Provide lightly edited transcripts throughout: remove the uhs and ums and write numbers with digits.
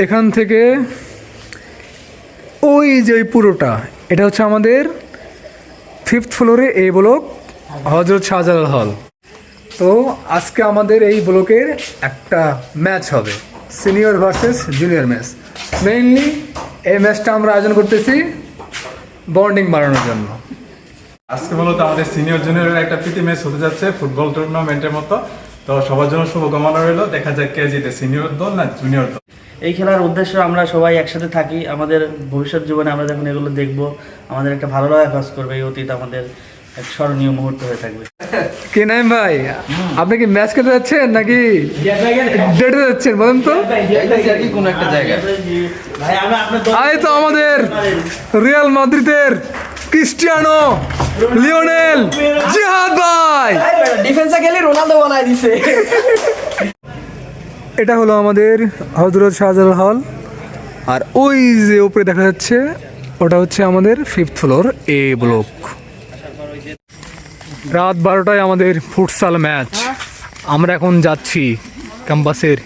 এখান থেকে ওই যে ওই পুরোটা, এটা হচ্ছে আমাদের 5th ফ্লোরে এই ব্লক, হজরত শাহজালাল হল। তো আজকে আমাদের এই ব্লকের একটা ম্যাচ হবে, senior versus junior match. Mainly এই ম্যাচটা আমরা আয়োজন করতেছি বন্ডিং বাড়ানোর জন্য। আজকে মূলত আমাদের সিনিয়র জুনিয়রের একটা প্রীতি ম্যাচ হতে যাচ্ছে ফুটবল টুর্নামেন্টের মতো। তো সবার জন্য শুভকামনা রইল, দেখা যাক কে জিতে, সিনিয়র দল না জুনিয়র দল। এই খেলার উদ্দেশ্য আমরা সবাই একসাথে থাকি, আমাদের ভবিষ্যৎ জীবনে আমরা যখন এগুলো দেখব আমাদের একটা ভালো লাগা কাজ করবে, এই অতীত আমাদের এক স্মরণীয় মুহূর্ত হয়ে থাকবে। কে নাইম ভাই, আপনি কি ম্যাচ খেলতে যাচ্ছেন নাকি ডেটে যাচ্ছেন বলেন তো? কোনো একটা জায়গায় আই তো আমাদের রিয়াল মাদ্রিদের ক্রিস্টিয়ানো লিওনেল জিহাদ ভাই, ডিফেন্সে গেলে রোনালদো বানায় দিছে। এটা হলো আমাদের হজরত শাহজালাল হল, আর ওই যে উপরে দেখা যাচ্ছে ওটা হচ্ছে আমাদের 5th ফ্লোর এ ব্লক। রাত 12টায় আমাদের ফুটসাল ম্যাচ, আমরা এখন যাচ্ছি ক্যাম্পাসের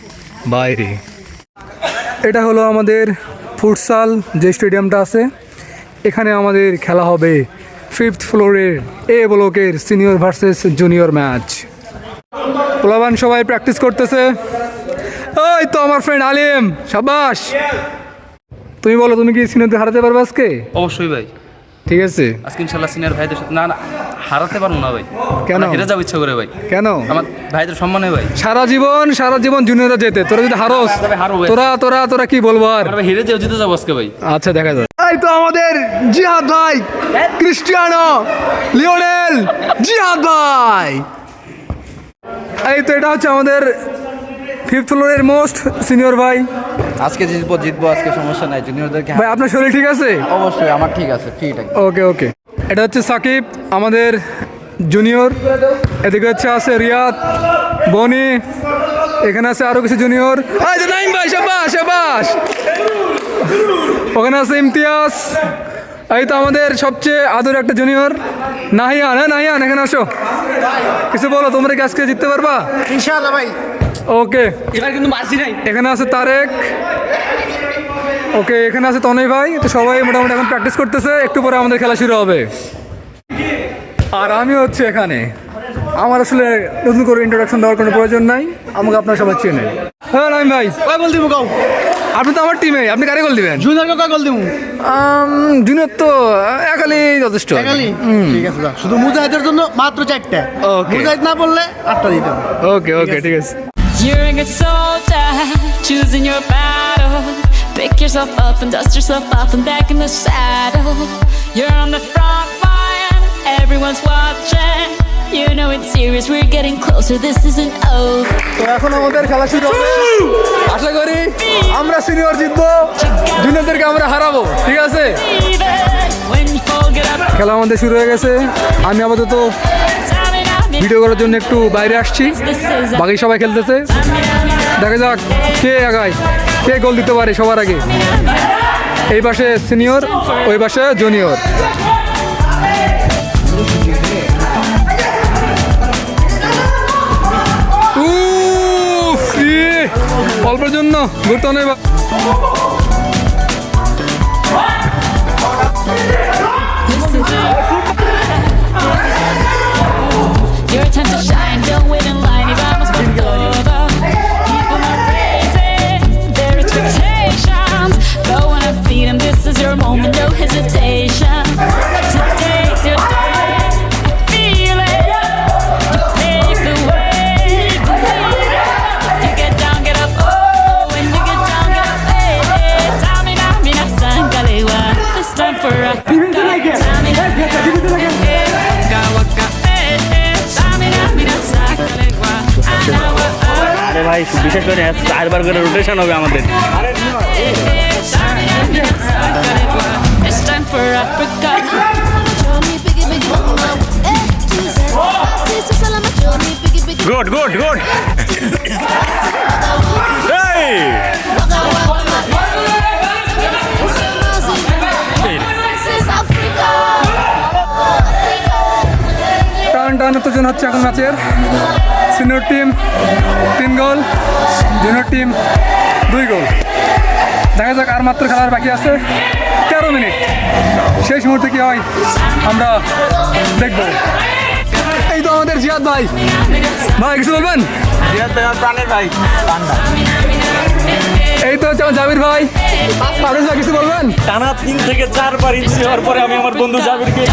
বাইরে। এটা হলো আমাদের ফুটসাল যে স্টেডিয়ামটা আছে, এখানে আমাদের খেলা হবে 5th ফ্লোরের এ ব্লকের সিনিয়র ভার্সেস জুনিয়র ম্যাচ। পোলাবান সবাই প্র্যাকটিস করতেছে। ওই তো আমার ফ্রেন্ড আলিম, সাবাস। তুমি বলো, তুমি কি সিনিয়রদের হারাতে পারবে আজকে? অবশ্যই ভাই, ঠিক আছে। আজকে ইনশাল্লাহ সিনিয়র ভাইদের সাথে না হারাতে পারবো না ভাই। কেন? হেরে যাবো ইচ্ছা করে ভাই। কেন? আমার ভাইদের সম্মান হয় ভাই। সারা জীবন জুনিয়ররা যেতে, তোরা যদি হারোস, হারবো ভাই। তোরা কি বলবো আর? ভাই হেরে যাও, জিতে যাবো আজকে ভাই। আচ্ছা দেখা যাবে। এই তো আমাদের জিহাদ ভাই, ক্রিস্টিয়ানো লিওনেল জিহাদ ভাই। এই তো এটা হচ্ছে আমাদের 5th ফ্লোরের মোস্ট সিনিয়র ভাই। আজকে জিতবো আজকে, সমস্যা নাই। জুনিয়রদেরকে ভাই আপনার শরীর ঠিক আছে? অবশ্যই আমার ঠিক আছে, ফিট একদম। ওকে। এটা হচ্ছে সাকিব, আমাদের জুনিয়র। এদিকে হচ্ছে আছে রিয়াদ, বনি, এখানে আছে আরো কিছু জুনিয়র। নাইম ভাই, শাবাশ। ওখানে আছে ইমতিয়াজ। এই তো আমাদের সবচেয়ে আদর একটা জুনিয়র নাহিয়ান। নাহিয়ান এখানে আসো, কিছু বলো, তোমরা কি আজকে জিততে পারবা? ইনশাআল্লাহ ভাই। ওকে, এবার কিন্তু মারছি নাই। এখানে আছে তারেক। ওকে, এখানে আছে তনয় ভাই। তো সবাই মোটামুটি এখন প্র্যাকটিস করতেছে, একটু পরে আমাদের খেলা শুরু হবে। আর আমি হচ্ছে এখানে, আমার আসলে নতুন করে ইন্ট্রোডাকশন দেওয়ার কোনো প্রয়োজন নাই, আমাকে আপনারা সবাই চেনেন। হ্যাঁ নাইম ভাই, কয় গোল দিমু কও? আপনি তো আমার টিমে, আপনি কারে গোল দিবেন? জুনিয়রকে কয় গোল দিমু? জুনিয়র তো একালি যথেষ্ট। একালি? ঠিক আছে, যা। শুধু মুজাহিদের জন্য মাত্র 4টা। Okay. মুজাহিদ না বললে 8টা দিতে হবে। ওকে ঠিক আছে। You're a good soldier, choosing your battle. Pick yourself up and dust yourself off and back in the saddle. You're on the front line, everyone's watching. You know it's serious, we're getting closer, this isn't over. তো এখন আমাদের খেলা শুরু হবে। আশা করি আমরা senior জিতবো, জুনিয়রদেরকে আমরা হারাবো, ঠিক আছে? When you fall, get up. খেলা আমাদের শুরু হয়ে গেছে। আমি আপাতত ভিডিও করার জন্য একটু বাইরে আসছি, This is বাকি সবাই খেলতেছে। দেখা যাক কে আগায়, কে গোল দিতে পারে সবার আগে। এই পাশে সিনিয়র, ওই পাশে জুনিয়র। অল্পের জন্য ঘুরতে নেই। your time to shine, don't wait in line, y vamos por todo. People are raising their expectations. Go on and feed them, this is your moment, no hesitation. Today's your day, feel it. You pave the way, believe it. You get down, get up, oh, when you get down, get up, hey, hey. Tamina, mina, sangalewa. It's time for a Tamina, hey, waka, hey, hey. Tamina, mina, sangalewa. আরে ভাই, বিশেষ করে 4বার করে rotation হবে আমাদের। It's time for Africa. Good টান উত্তেজনা হচ্ছে এখন ম্যাচের। সিনিয়র টিম 3 গোল, জুনিয়র টিম 2 গোল। দেখা যাক, আর মাত্র খেলার বাকি আছে 13 মিনিট। শেষ মুহূর্তে কি হয় আমরা দেখবো। এই তো আমাদের জিয়াদ ভাই, ভাই কিছু বলবেন? এই তো হচ্ছে আমার জাবির ভাই, আরো কিছু বলবেন? টানা 3 থেকে 4 বার ইঞ্জুরি হওয়ার পরে আমি আমার বন্ধু জাবিরকে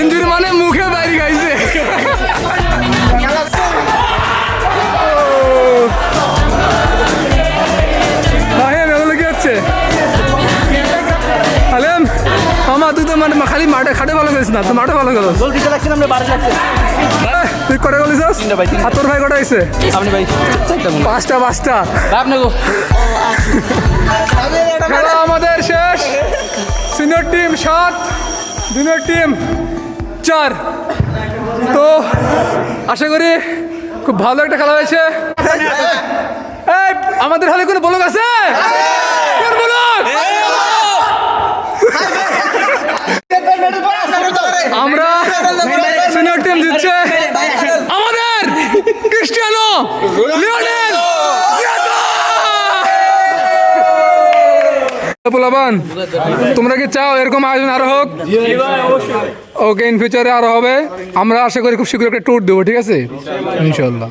ইঞ্জুরি মানে মুখে বাইরে গাইছে। ভাইম এগুলো কি হচ্ছে? আলেম মামা তুই তো মানে খালি মাঠে খাটে ভালো করিস না, তো মাঠে ভালো করো। জলদিতে লাগছে না, আমরা বাড়ি যাচ্ছি। তুই কটা গলিস? আর তোর ভাই কটা হয়েছে? আপনি ভাই পাঁচটা। আপনি খেলা আমাদের শেষ। Senior team 7, junior team 4। তো আশা করি খুব ভালো একটা খেলা হয়েছে। এই আমাদের হাতে কোনো বলক আছে? কোন বলক? আমরা সিনিয়র টিম জিতছে, আমাদের ক্রিস্টিয়ানো লিওনেল পোলাপান, তোমরা কি চাও এরকম আয়োজন আরো হোক? ওকে, ইন ফিউচারে আরো হবে। আমরা আশা করি খুব শীঘ্র একটা ট্যুর দেবো, ঠিক আছে ইনশাল্লাহ।